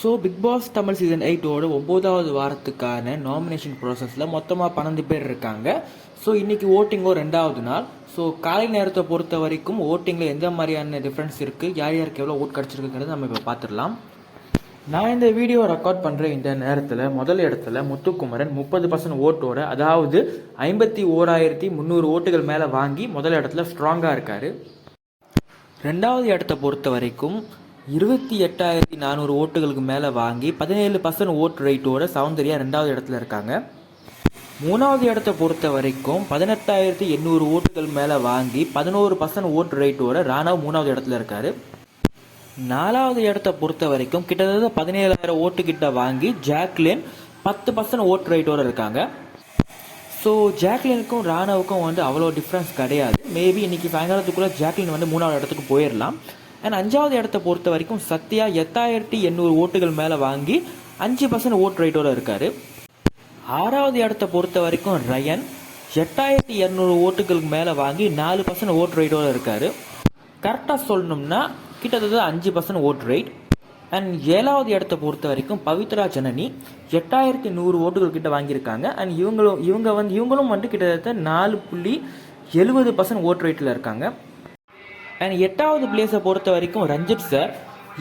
So Bigg Boss Tamil season 8ஓட 9வது வாரத்துக்கான நாமினேஷன் ப்ராசஸில் மொத்தமாக 12 பேர் இருக்காங்க. ஸோ இன்றைக்கி ஓட்டிங்கோ 2வது நாள். ஸோ காலை நேரத்தை பொறுத்த வரைக்கும் ஓட்டிங்கில் எந்த மாதிரியான டிஃப்ரென்ஸ் இருக்குது, யார் யாருக்கு எவ்வளோ ஓட் கிடச்சிருக்குங்கிறது நம்ம இப்போ பார்த்துடலாம். நான் இந்த வீடியோ ரெக்கார்ட் பண்ணுற இந்த நேரத்தில் முதல் இடத்துல முத்துக்குமரன் 30% ஓட்டோட, அதாவது 51,300 ஓட்டுகள் மேலே வாங்கி முதல் இடத்துல ஸ்ட்ராங்காக இருக்கார். 2வது இடத்தை பொறுத்த வரைக்கும் 28,400 ஓட்டுகளுக்கு மேலே வாங்கி 17% ஓட்டு ரைட்டோட சௌந்தர்யா 2வது இடத்துல இருக்காங்க. 3வது இடத்தை பொறுத்த வரைக்கும் 18,800 ஓட்டுகள் மேலே வாங்கி 11% ஓட்டு ரைட்டோட ராணவ் 3வது இடத்துல இருக்கார். 4வது இடத்தை பொறுத்த வரைக்கும் கிட்டத்தட்ட 17,000 ஓட்டு கிட்ட வாங்கி ஜாக்லின் 10% ஓட்டு ரைட்டோட இருக்காங்க. ஸோ ஜாக்லினுக்கும் ராணவுக்கும் அவ்வளோ டிஃப்ரென்ஸ் கிடையாது. மேபி இன்றைக்கி சாயங்காலத்துக்குள்ளே ஜாக்லின் 3வது இடத்துக்கு போயிடலாம். அண்ட் 5வது இடத்தை பொறுத்த வரைக்கும் சத்யா 8,800 ஓட்டுகள் மேலே வாங்கி 5% ஓட்டு ரைட்டோட இருக்கார். 6வது இடத்தை பொறுத்த வரைக்கும் ரயன் 8,200 ஓட்டுகளுக்கு மேலே வாங்கி 4% ஓட்டு ரைட்டோட இருக்கார். கரெக்டாக சொல்லணும்னா கிட்டத்தட்ட 5% ஓட்டு ரைட். அண்ட் 7வது இடத்தை பொறுத்த வரைக்கும் பவித்ரா ஜனனி 8,100 ஓட்டுகள் கிட்ட வாங்கியிருக்காங்க. அண்ட் இவங்களும் கிட்டத்தட்ட 4.70% ஓட்டு ரைட்டில் இருக்காங்க. அண்ட் 8வது பிளேஸை பொறுத்த வரைக்கும் ரஞ்சித் சார்,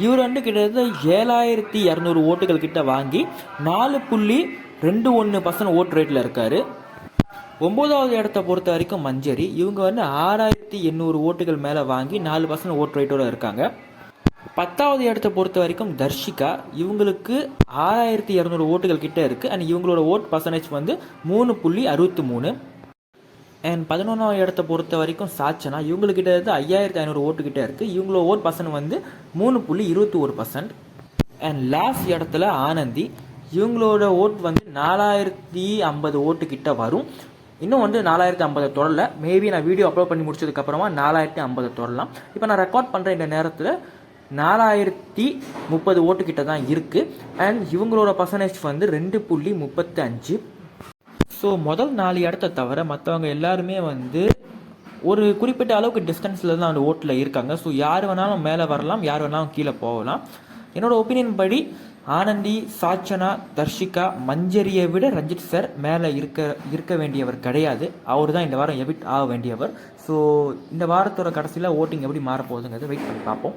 இவர் கிட்டத்தட்ட 7,200 ஓட்டுகள் கிட்ட வாங்கி 4.21% ஓட்டு ரேட்டில் இருக்கார். 9வது இடத்தை பொறுத்த வரைக்கும் மஞ்சரி, இவங்க 6,800 ஓட்டுகள் மேலே வாங்கி 4% ஓட்டு ரேட்டோட இருக்காங்க. 10வது இடத்தை பொறுத்த வரைக்கும் தர்ஷிகா, இவங்களுக்கு 6,200 ஓட்டுகள் கிட்ட இருக்குது. அண்ட் இவங்களோட ஓட் பர்சன்டேஜ் 3.63. அண்ட் 11வது இடத்தை பொறுத்த வரைக்கும் சாச்சனா, இவங்கக்கிட்ட 5,500 ஓட்டு கிட்டே இருக்குது. இவங்களோட ஓட் பர்சன்ட் 3.21%. அண்ட் லாஸ்ட் இடத்துல ஆனந்தி, இவங்களோட ஓட் 4,050 ஓட்டு கிட்ட வரும். இன்னும் 4,050 தொடரல. மேபி நான் வீடியோ அப்லோட் பண்ணி முடிச்சதுக்கப்புறமா 4,050 தொடரலாம். இப்போ நான் ரெக்கார்ட் பண்ணுற இந்த நேரத்தில் 4,030 ஓட்டு கிட்ட தான் இருக்குது. அண்ட் இவங்களோட பர்சன்டேஜ் 2.35. ஸோ முதல் 4 இடத்தை தவிர மற்றவங்க எல்லாருமே ஒரு குறிப்பிட்ட அளவுக்கு டிஸ்டன்ஸில் தான் அந்த ஓட்டில் இருக்காங்க. ஸோ யார் வேணாலும் மேலே வரலாம், யார் வேணாலும் கீழே போகலாம். என்னோட ஒப்பீனியன் படி ஆனந்தி, சாச்சனா, தர்ஷிகா, மஞ்சரியை விட ரஞ்சித் சார் மேலே இருக்க வேண்டியவர் கிடையாது. அவர் தான் இந்த வாரம் எவிட் ஆக வேண்டியவர். ஸோ இந்த வாரத்தோட கடைசியில் ஓட்டிங் எப்படி மாறப்போகுதுங்கிறத வெயிட் பண்ணி பார்ப்போம்.